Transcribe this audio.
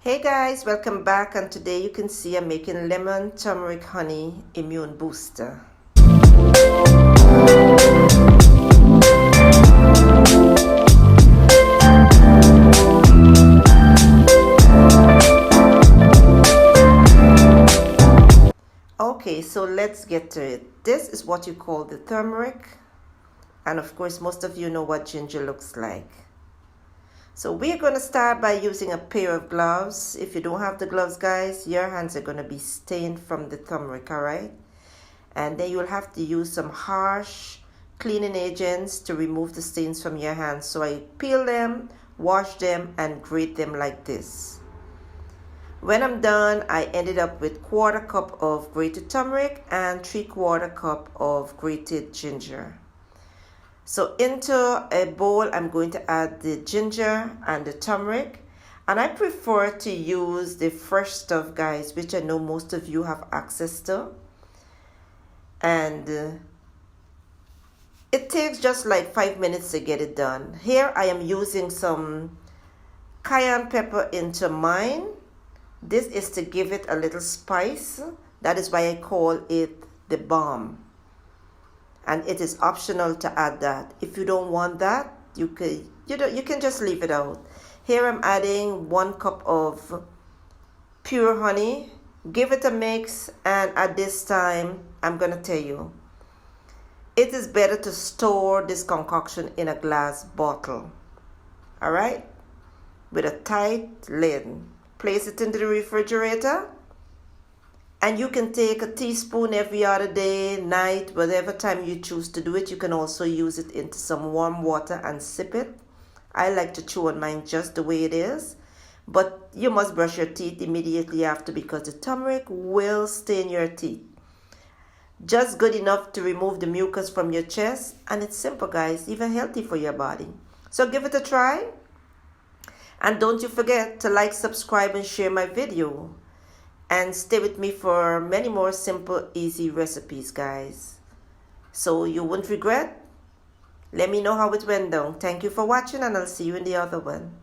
Hey guys, welcome back, and today you can see I'm making lemon turmeric honey immune booster. Okay, so let's get to it. This is what you call the turmeric, and of course most of you know what ginger looks like. So we're going to start by using a pair of gloves. If you don't have the gloves, guys, your hands are going to be stained from the turmeric, all right? And then you'll have to use some harsh cleaning agents to remove the stains from your hands. So I peel them, wash them, and grate them like this. When I'm done, I ended up with 1/4 cup of grated turmeric and 3/4 cup of grated ginger. So into a bowl, I'm going to add the ginger and the turmeric. And I prefer to use the fresh stuff, guys, which I know most of you have access to. And it takes just like 5 minutes to get it done. Here I am using some cayenne pepper into mine. This is to give it a little spice. That is why I call it the balm. And it is optional to add that. If you don't want that, you can just leave it out. Here I'm adding 1 cup of pure honey. Give it a mix, and at this time, I'm gonna tell you, it is better to store this concoction in a glass bottle. All right, with a tight lid. Place it into the refrigerator. And you can take a teaspoon every other day, night, whatever time you choose to do it. You can also use it into some warm water and sip it. I like to chew on mine just the way it is. But you must brush your teeth immediately after, because the turmeric will stain your teeth. Just good enough to remove the mucus from your chest. And it's simple, guys, even healthy for your body. So give it a try. And don't you forget to like, subscribe, and share my video. And stay with me for many more simple, easy recipes, guys. So you won't regret. Let me know how it went down. Thank you for watching, and I'll see you in the other one.